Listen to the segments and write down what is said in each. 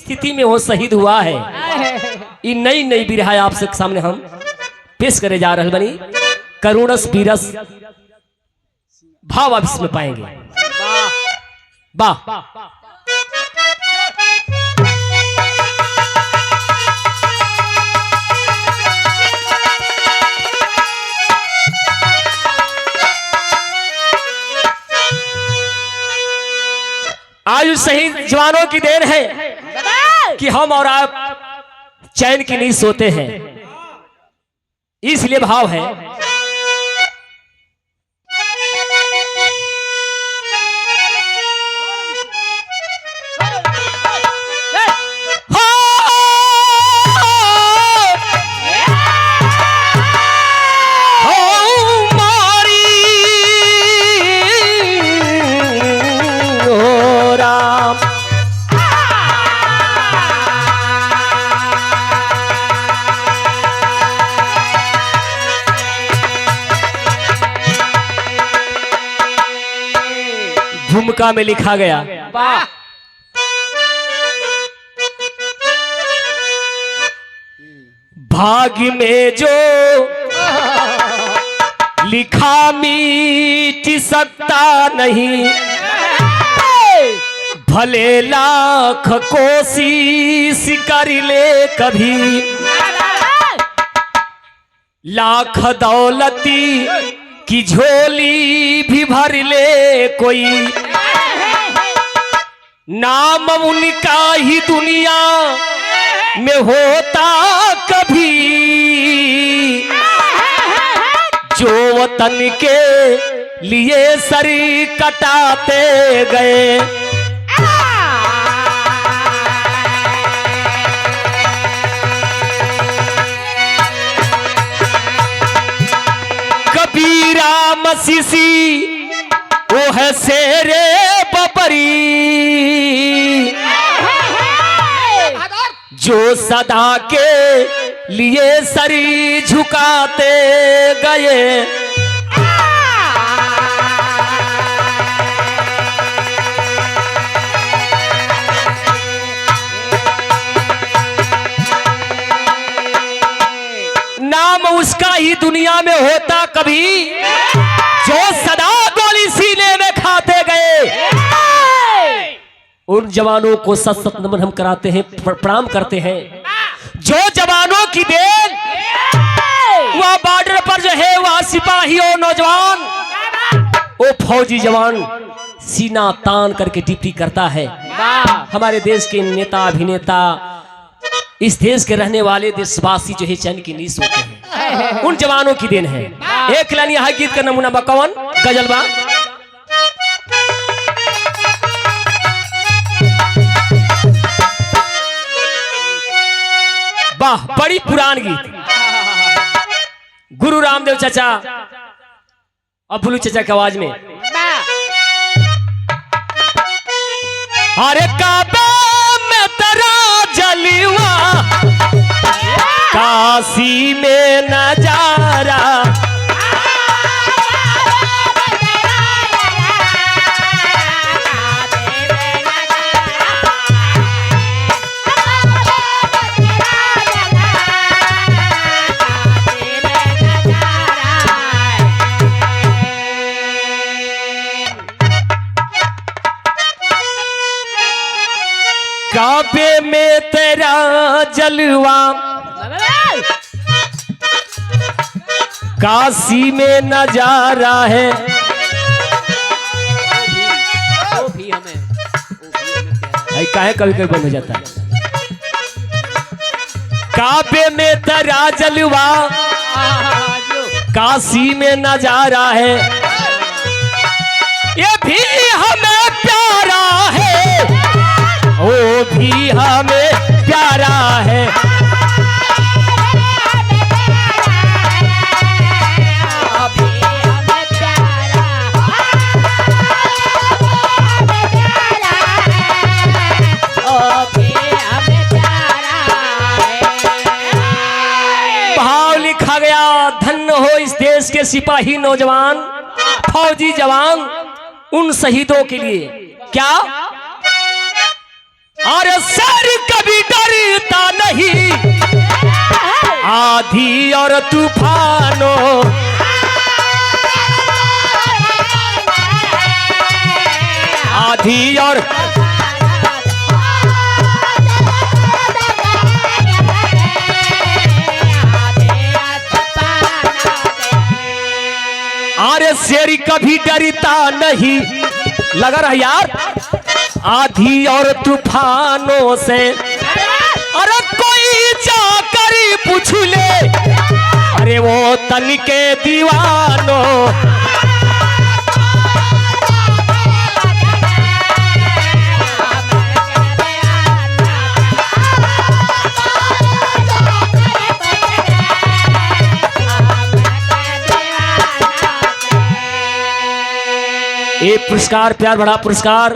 परिस्थिति में वो शहीद हुआ है। ये नई नई बिरहा आपसे सामने हम पेश करे जा रहे बनी। करुणस बीरस भाव आप इसमें पाएंगे। वाह आयु शहीद जवानों की देन है कि हम और आप चैन की नींद सोते हैं। इसलिए भाव है भूमिका में लिखा गया। भाग्य में जो लिखा मिट सकता नहीं, भले लाख कोशिश कर ले कभी, लाख दौलती की झोली भी भर ले कोई, नाम उनका ही दुनिया में होता कभी, जो वतन के लिए सर कटाते गए। कबीरा मसीसी वो है शेरे बबरी, जो सदा के लिए सरी झुकाते गए। नाम उसका ही दुनिया में होता कभी, जो सदा गोली सीने में खाते गए। उन जवानों को सत सत नमन हम कराते हैं, प्रणाम करते हैं, जो जवानों की देन वह बॉर्डर पर जो है वह सिपाही और नौजवान, वो फौजी जवान सीना तान करके ड्यूटी करता है। हमारे देश के नेता अभिनेता, इस देश के रहने वाले देशवासी जो है चैन की नींद सोते हैं, उन जवानों की देन है। एक लाइन यहाँ गीत का नमूना बकवन गजल बा। वाह, बड़ी पुरान गीत, गुरु रामदेव चाचा और बुलू चाचा की आवाज में। अरे काबे में तेरा जलवा, काशी में नजारा, काबे में तेरा जलवा, काशी में नजारा है। काहे कभी कभी बंद हो जाता है। काबे में तेरा जलवा, काशी में नजारा है, ये भी हमें प्यारा है, वो भी हमें प्यारा है। भाव लिखा गया, धन्य हो इस देश के सिपाही नौजवान, फौजी जवान, उन शहीदों के लिए क्या और सर और तूफानों, आधी और अरे शेर कभी डरता नहीं, लगा रहा यार, आधी और तूफानों से। अरे कोई जाकर पूछ ले, अरे वो तन के दीवानों, ये पुरस्कार प्यार बड़ा पुरस्कार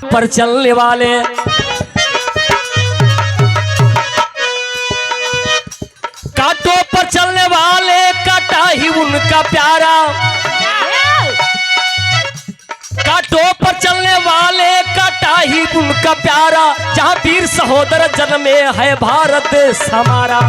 पर चलने वाले कांटों पर चलने वाले काटा ही उनका प्यारा, कांटों पर चलने वाले काटा ही उनका प्यारा, जहां वीर सहोदर जन्मे है भारत देश हमारा।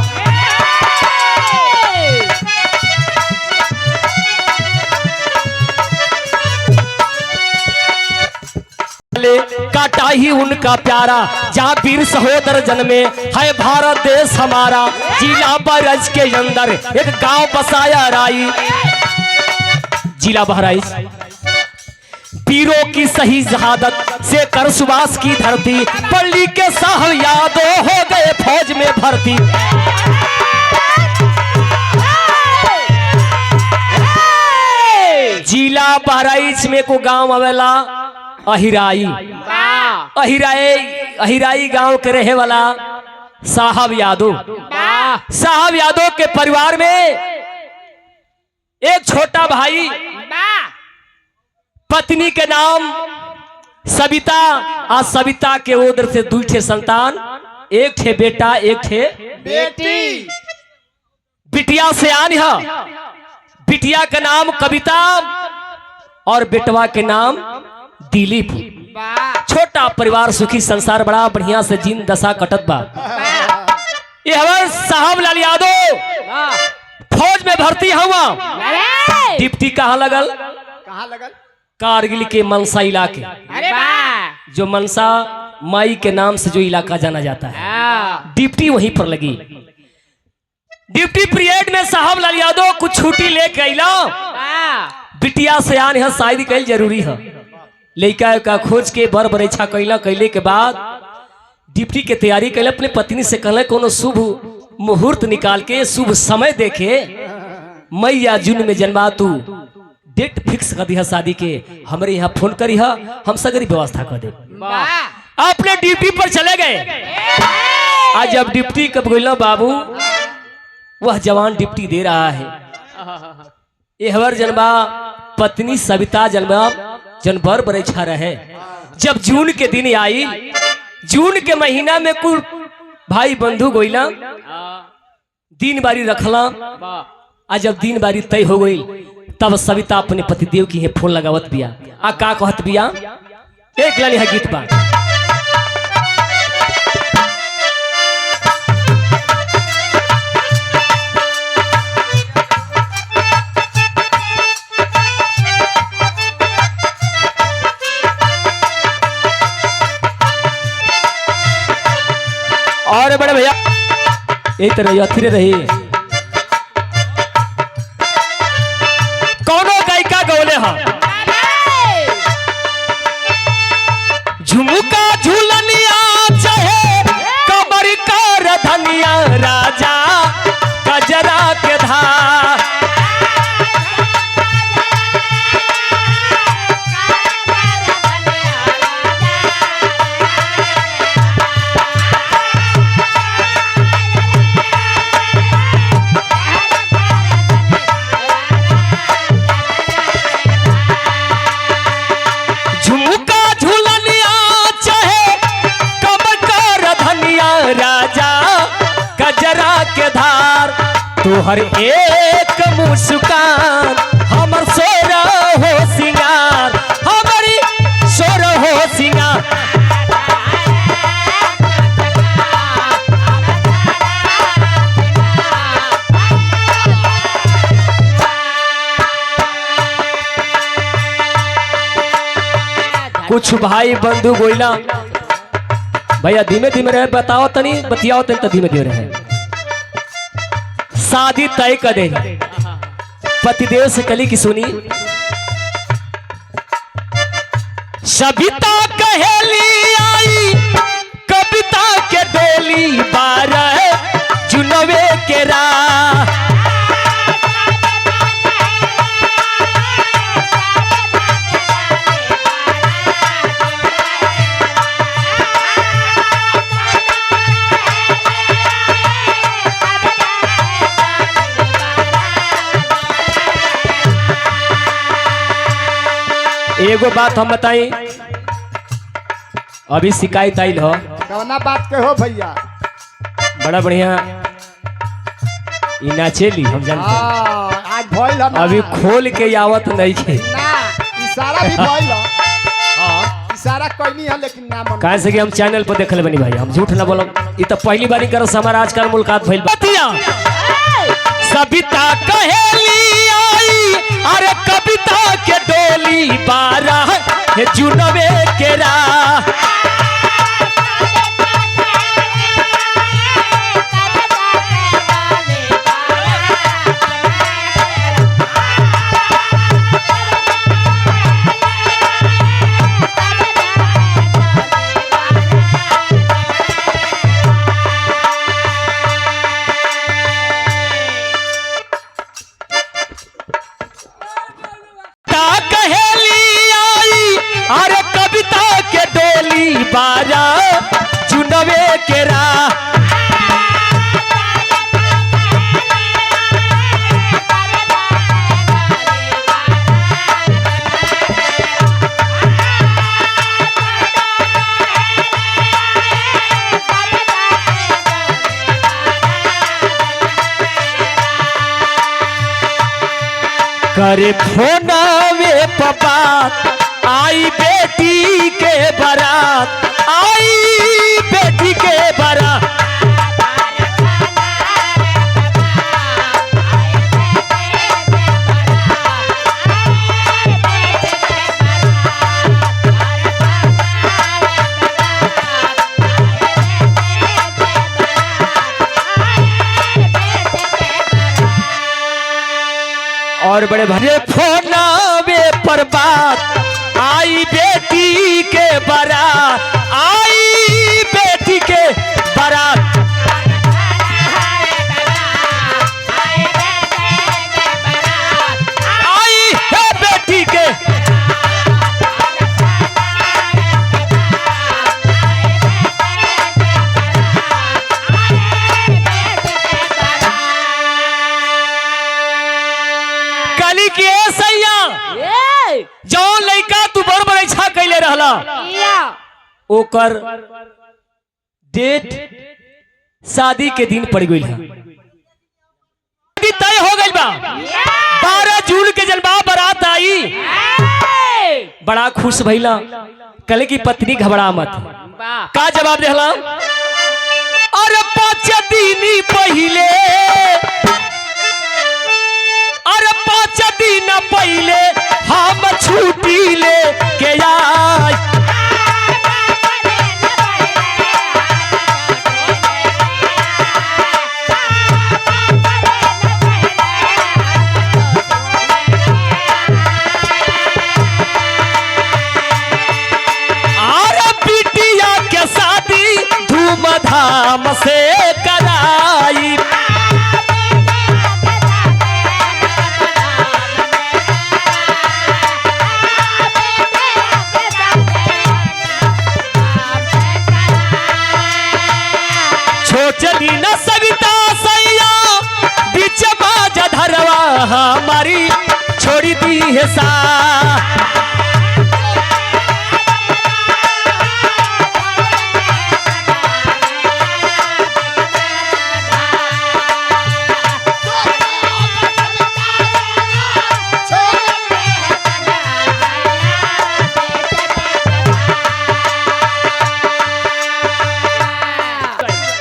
काटा ही उनका प्यारा, जहां वीर सहोदर जन्मे है भारत देश हमारा। जिला बहराइच के अंदर एक गांव बसाया राई, जिला बहराइच वीरों की सही शहादत से कर सुबास की धरती, पल्ली के साहब यादव हो गए फौज में भर्ती। जिला बहराइच में को गांव आवेला अहिराई, अहिराई गांव के रहे वाला साहब यादव। साहब यादव के परिवार में एक छोटा भाई, पत्नी के नाम सविता, और सविता के उधर से 2 ठे संतान, एक ठे बेटा एक ठे बेटी। बिटिया से आन है, बिटिया का नाम कविता और बेटवा के नाम दिलीप। छोटा परिवार सुखी संसार बड़ा बढ़िया से जीन दशा कटत बा। ये हमारे साहब लाल यादव फौज में भर्ती हुआ। डिप्टी कहाँ लगल? कारगिल के मनसा इलाके, जो मनसा माई के नाम से जो इलाका जाना जाता है, डिप्टी वहीं पर लगी। डिप्टी पीरियड में साहब लाल यादव कुछ छुट्टी लेके अइला, बिटिया से आन है शादी कल जरूरी है। लड़का का खोज के बर बरेछा कैला, कैले के बाद डिप्टी के तैयारी कैले, अपने पत्नी से कहले कोनो शुभ मुहूर्त निकाल के शुभ समय देखे मई या जून में जन्मा, तू डेट फिक्स कर दिया शादी के, हमारे यहाँ फोन करी है, हम सगरी व्यवस्था कर दे। अपने ड्यूटी पर चले गए। आज जब डिप्टी कब गइला बाबू, वह जवान डिप्टी दे रहा है। ये हवर जन्मा पत्नी सविता जन्मा जनवर बरेछा रहे। जब जून के दिन आई, जून के महीना में कुल भाई बंधु गोइला दिन बारी रखला। आज जब दिन बारी तय हो गई, तब सविता अपने पतिदेव की फोन लगावत बिया। आ का कहत बिया, एक लाइन है गीत बा। और बड़े भैया एक तरह अथिरे रही, कौनो गायिका गौले हा झुमुका झूलनिया चाहे कमर कर धनिया, राजा कजरा के धार। तोहर एक मुस्कान हमर सोरा हो सिंगार, हमारी सोरा हो सिंगार। कुछ भाई बंधु गोइला भैया धीमे धीमे रहे, बताओ तनी बतियाओ तनी तो धीमे धीमे रहे। शादी तय कर दे पतिदेव से कली की सुनी, सविता कहेली आई कविता के डोली 12 जुनवे के राह। एगो बात हम बताई, अभी शिकायत आई हो कौना बात के हो भैया? बड़ा बढ़िया ई नाचेली हम जानते हैं। आज भइल हम अभी खोल के आवत नहीं थे ना, इशारा भी भइल। हां इशारा कोई है लेकिन ना मन काहे से कि हम चैनल पर देखले बनी भाई, हम झूठ ना बोलो। ई तो पहली बारी करो हमारा आजकल मुलाकात भइल। बतिया सविता कहेली आई अरे कविता के डोली 12 जुनवे के राह। अरे कविता के डोली 12 जुनवे के राह। करे फोनवे पपा आई बेटी के बारात, आई बेटी के बारात। और बड़े भरे फोनवे पर बात आई बेटी के बारात, आई बेटी के बारात। आई है बेटी के कली के सैया जौन लइका तू बड़ बड़ इच्छा कैले रहला ओकर डेट शादी के दिन पड़ गई है, तय हो गई बा। 12 जून के जलवा बारात आई, बड़ा खुश भइला। कल की पत्नी घबरा मत, का जवाब देहला? अरे 5 दिन पहले, अरे 5 दिन पहले हम छुट्टी ले के आई। अरे बिटिया के शादी धूमधाम से कराई। छोचली न सविता सैया बीच बाजा धरवा हमारी छोड़ी दी है सा।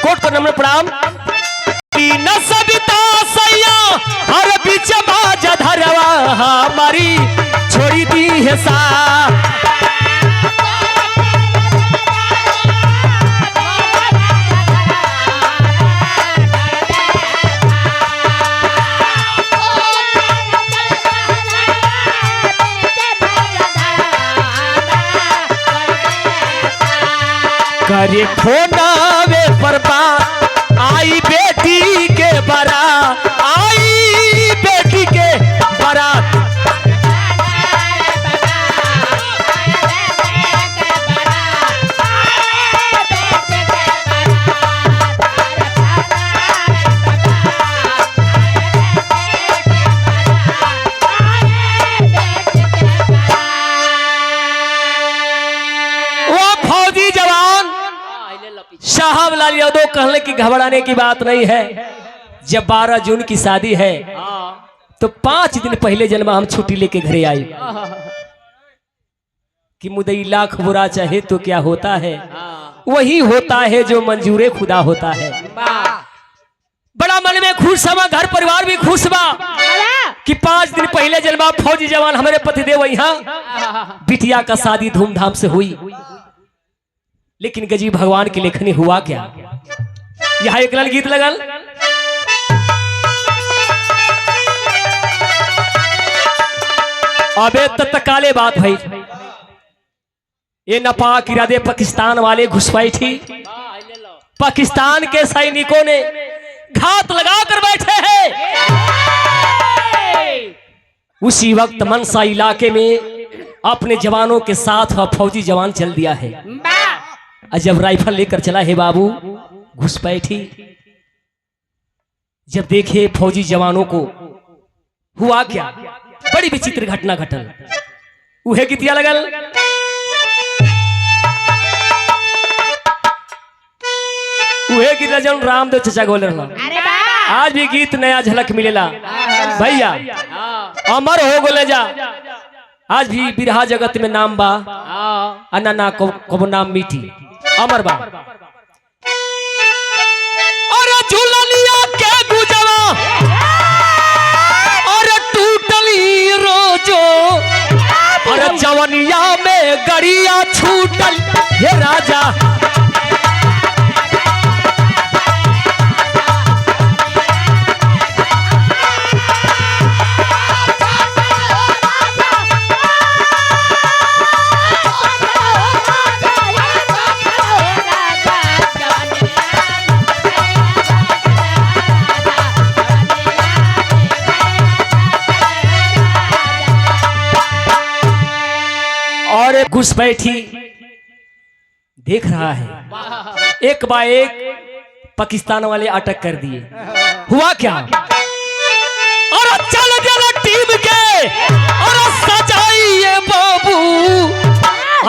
कोट को नम्र प्रणाम। न सविता सैया हर बीच बाजा धरवा हमारी छोड़ी दी है सा। अरे फोनावे पर बात आई बेटी के बारात, आई बेटी के बारात। साहब लाल यादव कहने की घबराने की बात नहीं है। जब 12 जून की शादी है तो 5 दिन पहले जन्मा हम छुट्टी लेके घरे आई कि मुदई लाख बुरा चाहे तो क्या होता है, वही होता है जो मंजूरे खुदा होता है। बड़ा मन में खुश हुआ, घर परिवार भी खुश बा कि 5 दिन पहले जन्मा फौजी जवान हमारे पतिदेव यहाँ बिटिया का शादी धूमधाम से हुई। लेकिन गजी भगवान की लेखनी हुआ क्या। यहाँ एक लाल गीत लगल, अबे तत्काले बात भाई ये नपाक इरादे पाकिस्तान वाले घुसपाई थी। पाकिस्तान के सैनिकों ने घात लगा कर बैठे हैं। उसी वक्त मनसा इलाके में अपने जवानों के साथ फौजी जवान चल दिया है। जब राइफल लेकर चला है बाबू घुसपैठी, जब देखे फौजी जवानों को हुआ क्या, बड़ी विचित्र घटना घटल। उहे गीतिया लगल, उहे गीत जन रामदेव चचा गोले रहना। आज भी गीत नया झलक मिलेला भैया, अमर हो गोले जा। आज भी बिरहा जगत में नाम बा, अन्ना को नाम मीठी अमर बा। अरे झूलनिया के गुजवा अरे टूटली रोजो, अरे जवनिया में गड़िया छूटल हे राजा। घुसपैठी देख रहा है, एक बार एक पाकिस्तान वाले अटक कर दिए। हुआ क्या, और चल गया टीम के और सजाइए बाबू,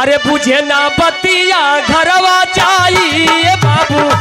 अरे बुझे ना बतिया घरवा जाइए बाबू।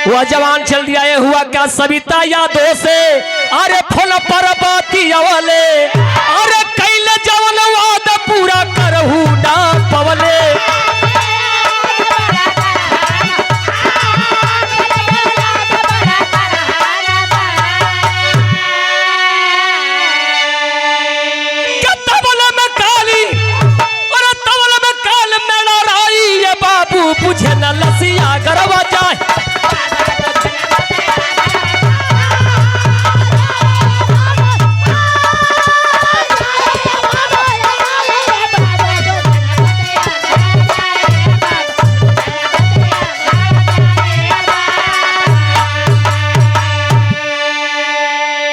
वह जवान चल दिया, ये हुआ क्या सविता यादों से, अरे फल पर बाती वाले, अरे कैले जवन वाद पूरा करहू ना पवले। तबले में काली और तबले में काल में लड़ाई, ये बाबू बुझे न लसिया गरवा जाए।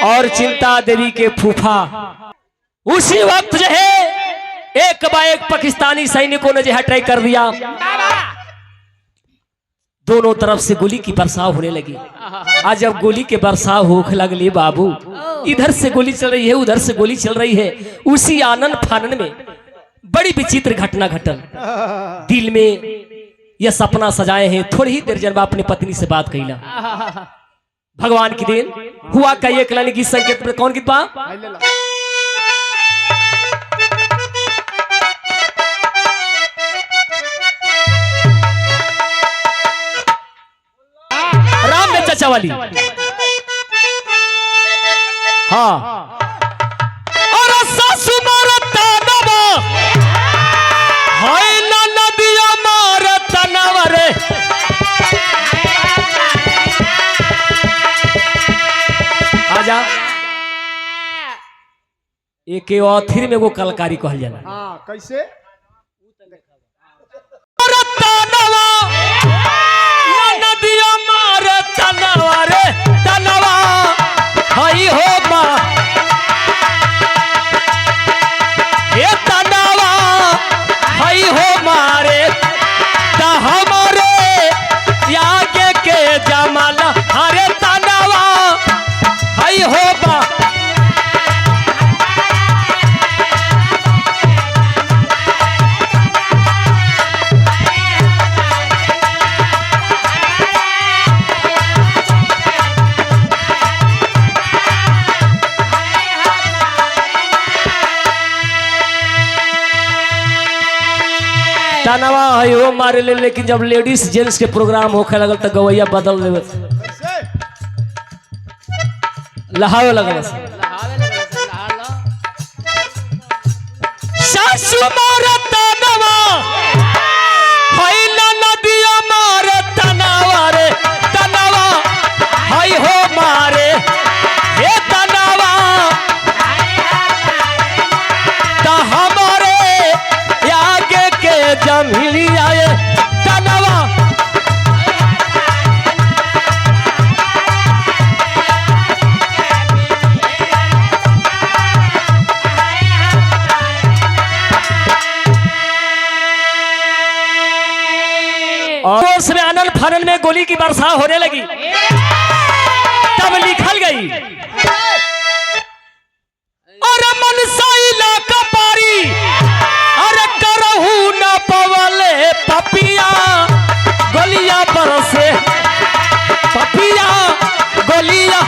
और चिंता देवी के फूफा उसी वक्त जो है एक बा एक पाकिस्तानी सैनिकों ने जो है ट्राई कर दिया। दोनों तरफ से गोली की बरसाव होने लगी। आज जब गोली के बरसाव होने लगली बाबू, इधर से गोली चल रही है उधर से गोली चल रही है। उसी आनंद फानन में बड़ी विचित्र घटना घटल। दिल में यह सपना सजाए हैं, थोड़ी ही देर जब अपनी पत्नी से बात कही भगवान की देन हुआ का ये कलानी गीत संकेत में कौन गीत बा? रामदेव चाचा वाली। हाँ और सासु मारता नवा हाय ना नदिया मारता नवा रे आजा एक ऑथिर में वो कलकारी कहल जाला। हाँ कैसे मारता नवा ना नदिया मारता नवा रे तनवा हाय हो मा ये तनवा हाय हो मारे ता हमारे आगे के जमाल हरे तनवा हाय हो मा तानवा है वो मारे ले, लेकिन जब लेडीज जेंट्स के प्रोग्राम होखे लगल तो गवैया बदल देवे कैसे लहावे लगल सासु मारे तानवा हाय ना नदिया मारे तानवा रे तानवा हाय हो मारे हे तानवा ता हमारे आगे के जमीली आए तनवा और उसमें आनंद फानन में गोली की वर्षा होने लगी। तब लिखल गई और मनसाइला का पारी अरे करहू न पवले पपिया गोलियां बरसे पपिया गोलियां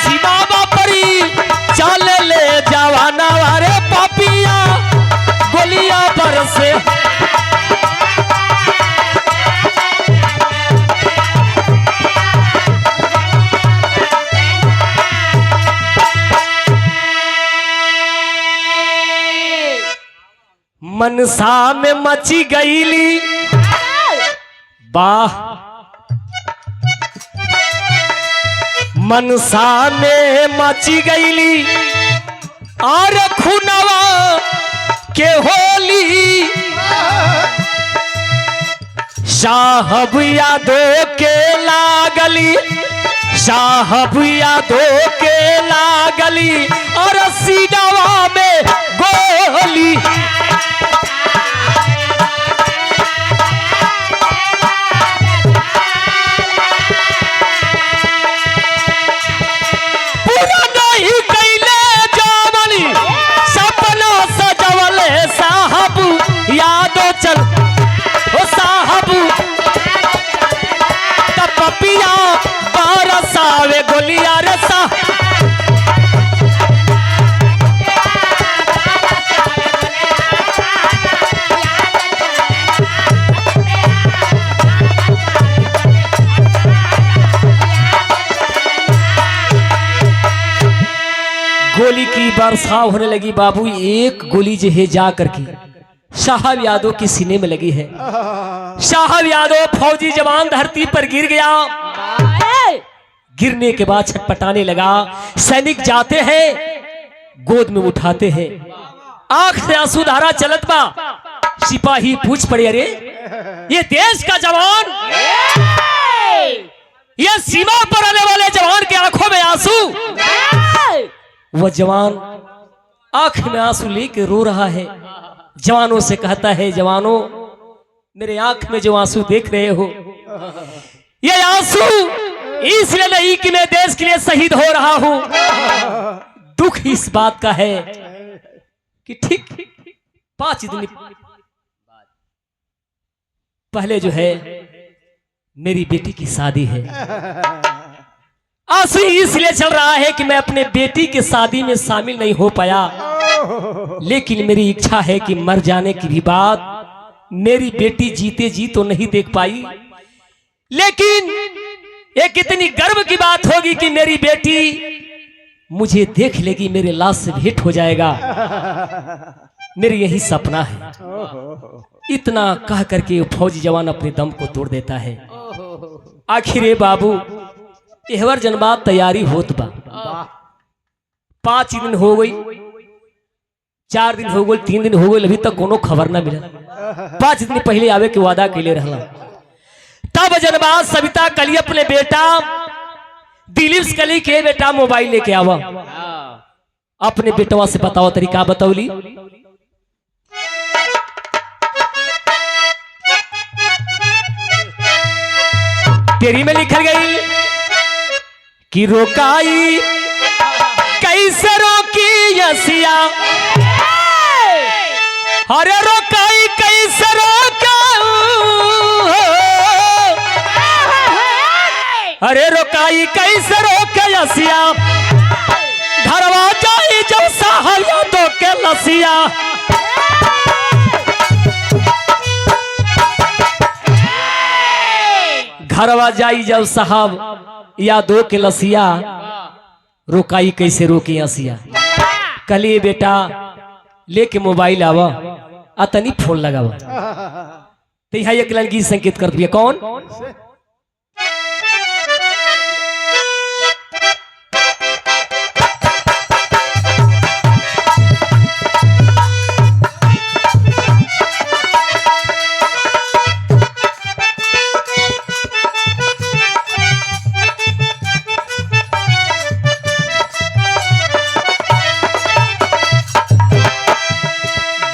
सीमा परी चल ले जवाना रे पपिया गोलियां बरसे मनसा में मची गईली वाह मनसा में मची गईली और खुनवा के होली साहब यादों के लागली साहब यादों के लागली और सीनावा में गोली यादो चल ओ साहब पपिया बरसावे गोलिया रे सा गोली की वर्षा होने लगी। बाबू एक गोली जो है जा करके साहब यादव के सीने में लगी है। साहब यादव फौजी जवान धरती पर गिर गया। गिरने के बाद छटपटाने लगा। सैनिक जाते हैं गोद में उठाते हैं, आंख से आंसू धारा चलत बा। सिपाही पूछ पड़े अरे ये देश का जवान, ये सीमा पर आने वाले जवान के आंखों में आंसू। वह जवान आंख में आंसू लेके रो रहा है। जवानों से कहता है जवानों मेरे आंख में जो आंसू देख रहे हो ये आंसू इसलिए नहीं कि मैं देश के लिए शहीद हो रहा हूं। दुख इस बात का है कि ठीक 5 दिन पहले जो है मेरी बेटी की शादी है। आंसू इसलिए चल रहा है कि मैं अपने बेटी के शादी में शामिल नहीं हो पाया, लेकिन मेरी इच्छा है कि मर जाने की भी बात मेरी बेटी जीते जी तो नहीं देख पाई, लेकिन ये कितनी गर्व की बात होगी कि मेरी बेटी मुझे देख लेगी, मेरे लाश से भेंट हो जाएगा, मेरे यही सपना है। इतना कह करके वो फौजी जवान अपने दम को तोड़ देता है। आखिर ये बाबू एहवर जनबा तैयारी होत बा। 5 दिन हो गई, 4 दिन हो गई, 3 दिन हो गई, अभी तक कोनो खबर ना मिला। 5 दिन पहले आवे के वादा कैले रहला। तब जनबा सविता कली अपने बेटा दिलीप कली के बेटा मोबाइल लेके आवा। अपने बेटवा से बताओ तरीका बतौली। तेरी में लिखल गई कि रोकाई कैसे रोकी यसिया, अरे रोकाई कैसे रोका, अरे रोकाई कैसे रोके यसिया, धरवा जाई जब साहया तो के लसिया। घरवा जाई जब साहब या दो के लसिया, रोकाई कैसे रोकी हसिया। कली बेटा लेके मोबाइल आवा, अतनी फोन लगावा। तो यहाँ एक लड़की संकेत कर दिया। कौन?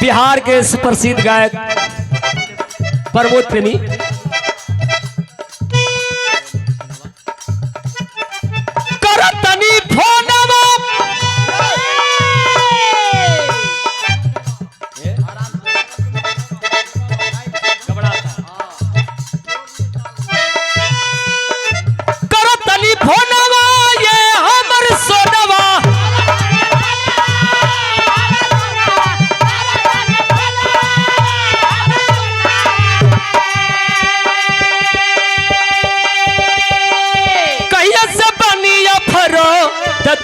बिहार के सुप्रसिद्ध गायक प्रमोद प्रेमी। करतनी फोनवा करतनी फोनवा ये हमर सोनवा,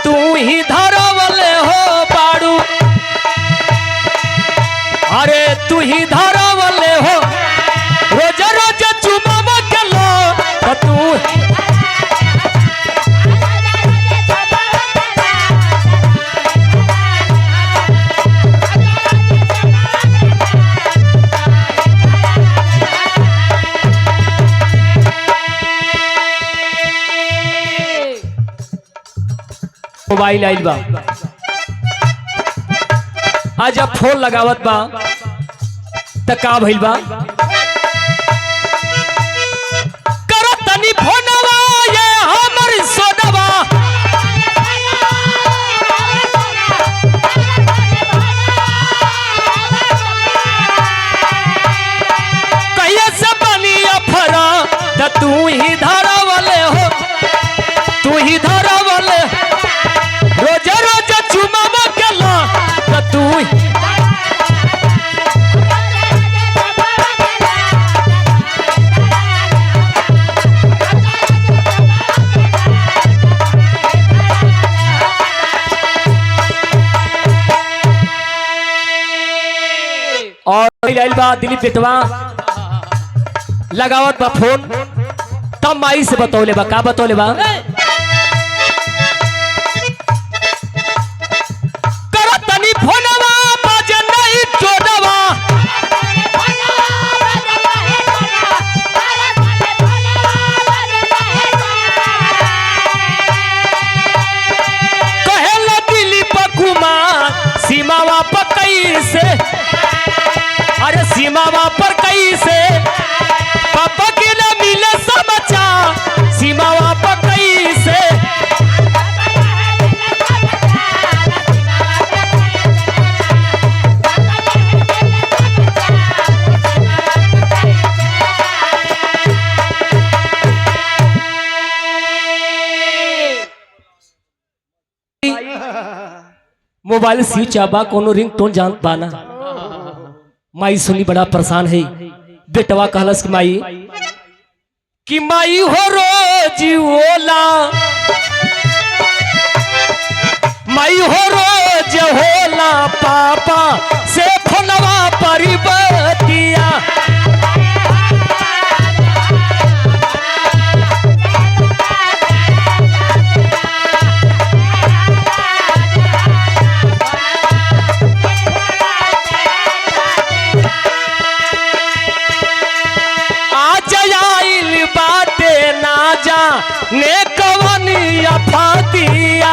तू ही धरवले हो बाड़ू, अरे तू ही धरवले हो, रोज रोज चुमावा के लो तू। मोबाइल आइल बा, आज जब फोन लगावत बा त का भइल बा। करतनी फोनवा ये हमर सोनवा, कहिए से बनी अफरा, त तू ही धरवले हो, तू ही धरवले, रोज रोज चुमावा के ला तू। और लाइल बा दिलीप बेटवा लगावत बा फोन, तब माई से बतौले बा। का बतौले बा? करतनी फोनवा बाजे नहीं चोदवा, कहेला दिलीप कुमार सीमावा पर कैसे, अरे सीमावा पर कैसे पापा के न मिले समाचार, सीमावा पर कैसे। मोबाइल स्विच आबा, कोनो रिंग टोन जान पाना। माई सुनी बड़ा परेशान है। बेटवा कहलस कि माई हो रोज ओला, माई हो रोज होला पापा से फोनवा पर बतिया। ने कवनिया फातिया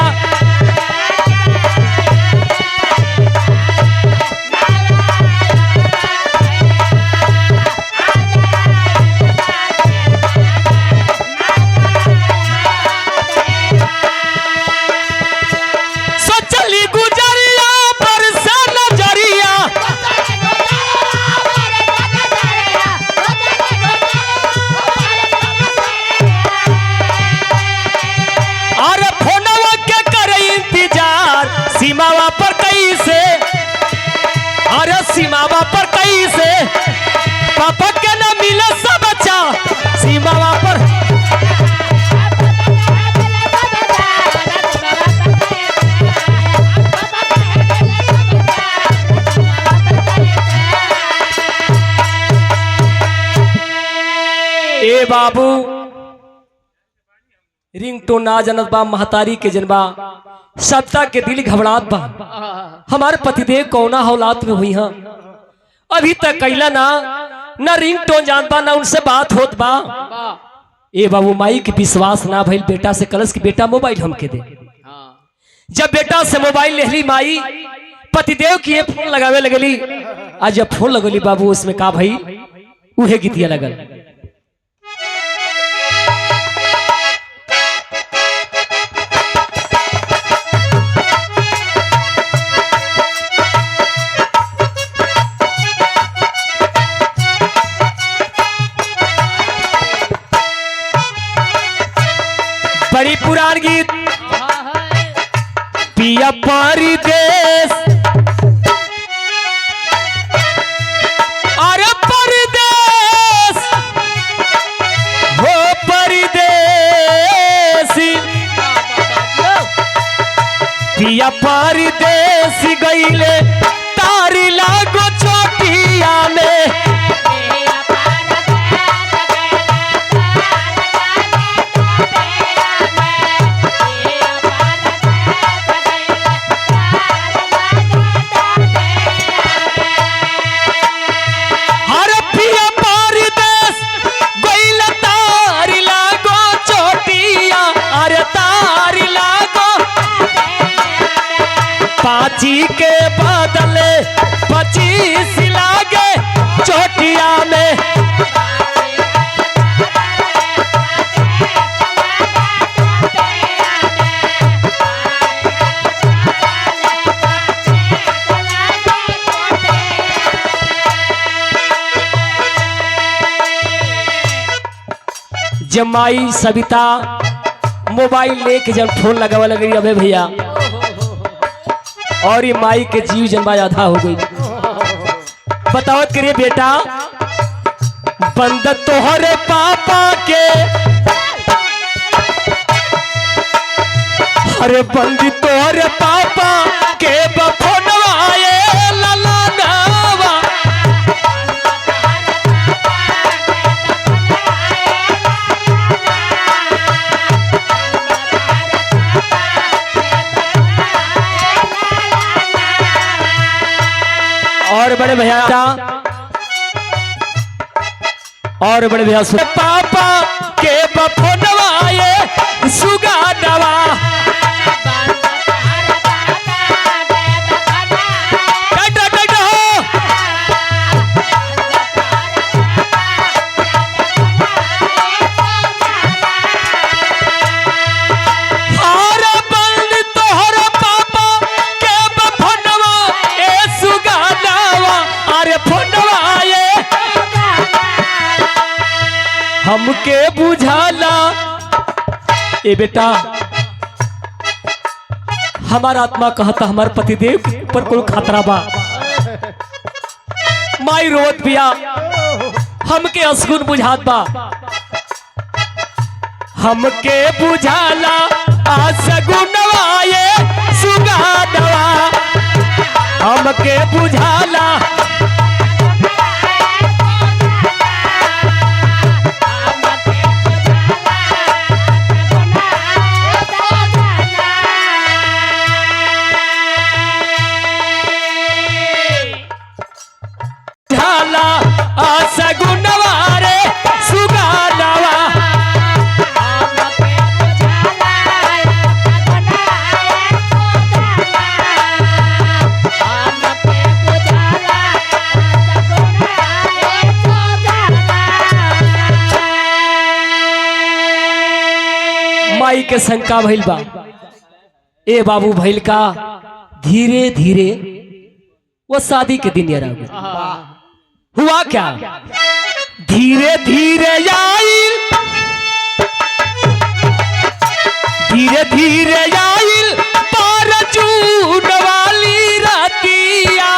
सोचली गुजरिया पर से नजरिया सीमावा पर कैसे, अरे सीमावा पर कैसे पापा के न मिले सब बच्चा सीमावा पर। ए बाबू रिंगटोन ना जनत बा महतारी के जनबा सबता के दिल घबरात बा। हमारे पतिदेव कौना औलाद में हुई हैं अभी तक कैला ना रिंगटोन जान बा ना उनसे बात होत बा। ए बाबू माई के विश्वास ना भइल बेटा से कलश की बेटा मोबाइल हमके दे। जब बेटा से मोबाइल ले ली माई पतिदेव की फोन लगावे लगली। आज जब फोन लगली बाबू उसमें का भाई उहे गीतिया लगल। बड़ी पुरान गीत पिया परदेश, अरे परदेश हो परदेसी पिया परदेश गईले तारी लागो चोटिया में। पाची के बदले 25 लागे चोटिया में। जमाई सविता मोबाइल लेके जब फोन लगावा लगी अबे भैया और ये माई के जीव जन्मा आधा हो गई। बतावत करिए बेटा बंद तोहरे पापा के, अरे बंद तोहरे पापा के बफनवाए ललनावा। और बड़े भैया पापा के बफनवाए सुगानवा। हमके बुझाला ए बेटा हमारा आत्मा कहता हमारे पतिदेव पर कोई खतरा बा। माई रोत पिया हमके असगुन बुझात बा। हमके बुझाला असगुनवाए सुगानवा हमके बुझाला सगुनवा रे सुगानवा माई के शंका भइल बा ए बाबू भइल का धीरे धीरे वो शादी के दिन यार हुआ क्या धीरे धीरे आइल धीरे धीरे आइल पर जून वाली रातिया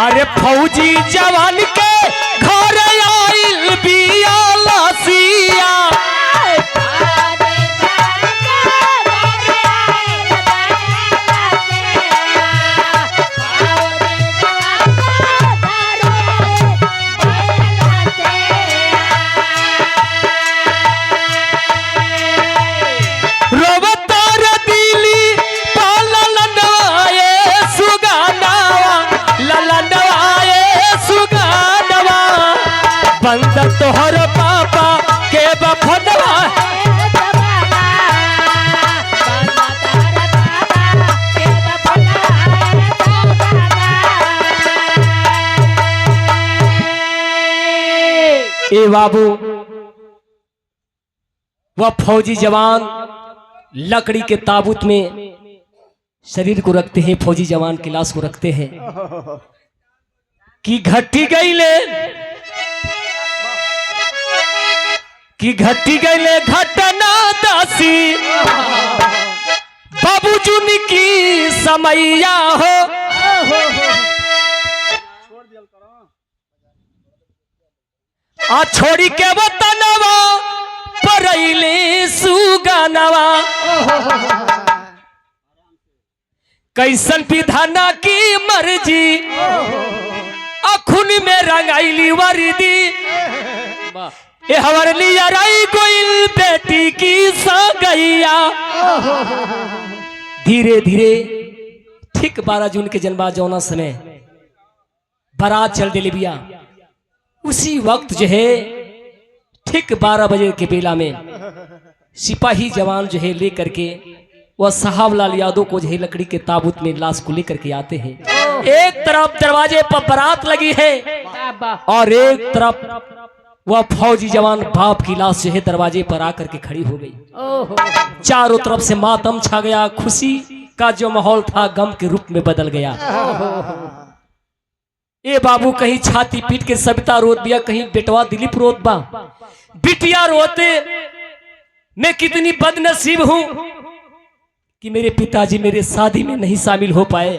अरे फौजी जवान के घर आइल बिया लसिया रोबतार दिली पालनवाए सुगानवा ललनवाए सुगानवा बंद तोहर पापा के बफनवा ए बाबू वह फौजी जवान लकड़ी के ताबूत में शरीर को रखते हैं फौजी जवान की लाश को रखते हैं कि घटी गईले घटना दासी बाबू जुन की समैया हो आ छोड़ी के वतनवा परैले सुगानवा कैसन विधाना की मर्जी अखुन में रंगाइली वर्दी ए हवर लिया राई गोइल बेटी की सगैया धीरे धीरे ठीक 12 जून के जनबा जौना समय बारात चल दिली बिया उसी वक्त जो है ठीक 12 बजे के बेला में सिपाही जवान जो है लेकर के वह साहब लाल यादव को जो है लकड़ी के ताबूत में लाश को लेकर के आते हैं एक तरफ दरवाजे पर बारात लगी है और एक तरफ वह फौजी जवान बाप की लाश जो है दरवाजे पर आकर के खड़ी हो गई चारों तरफ से मातम छा गया खुशी का जो माहौल था गम के रूप में बदल गया ए बाबू कहीं छाती पीट के सविता रोत दिया कहीं बेटवा दिलीप रोत बा बिटिया रोते मैं कितनी बदनसीब हूं कि मेरे पिताजी मेरे शादी में नहीं शामिल हो पाए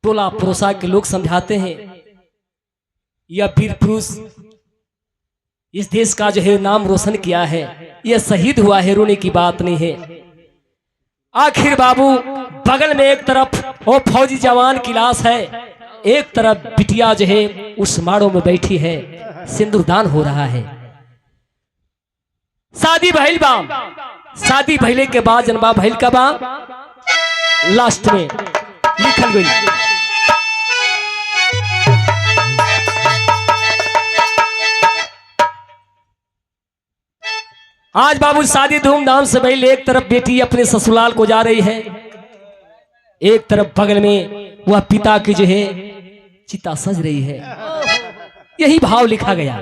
टोला पड़ोसा के लोग समझाते हैं यह वीर पुरुष इस देश का जो है नाम रोशन किया है यह शहीद हुआ है रोने की बात नहीं है आखिर बाबू बगल में एक तरफ वो फौजी जवान की लाश है एक तरफ बिटिया जो है उस माड़ों में बैठी है सिंदूरदान हो रहा है शादी भइल बा शादी भइले के बाद जनबा भइल का बा लास्ट में लिखल गई आज बाबू शादी धूमधाम से भइल एक तरफ बेटी अपने ससुराल को जा रही है एक तरफ बगल में वह पिता की जो है चिता सज रही है यही भाव लिखा गया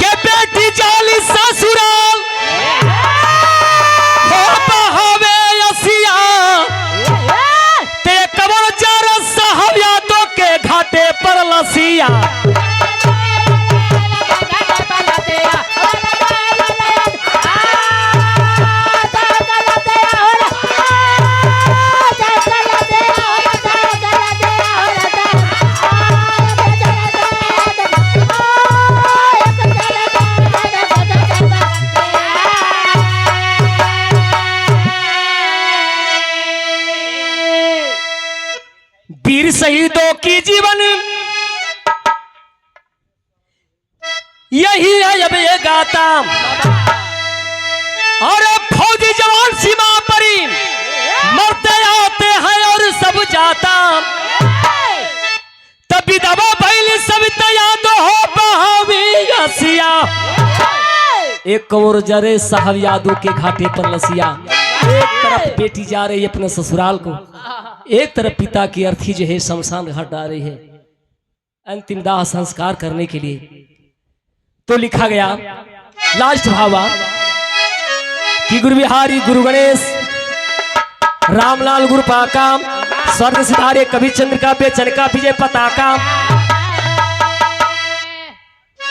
के बेटी जाली ससुराल हो बहावे असिया ते कबर जर साहब यादों के घाटे पर लसिया यही है अब ये गाता। अरे फौजी जवान सीमा परी मरते आते हैं और सब जाता, तभी दबा पहले सब याद हो बहावी हसिया। एक और जरे साहब यादों के घाटे पर लसिया। एक तरफ बेटी जा रही है अपने ससुराल को, एक तरफ पिता की अर्थी जो है शमशान घाट जा रही है अंतिम दाह संस्कार करने के लिए। तो लिखा गया लास्ट भावा कि गुरु बिहारी गुरु गणेश रामलाल गुरु पाका स्वर्ग सितारे कवि चंद्रिका पे चनका विजय पताका।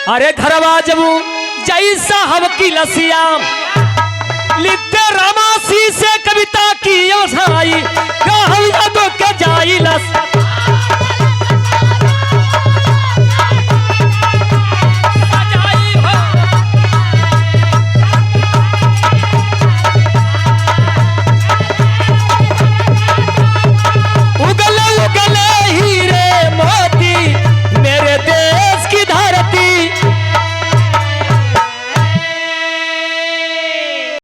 अरे घरवा जबू जय साहब की लसिया लिखते रामासी से कविता की ओसाई के जाई लस।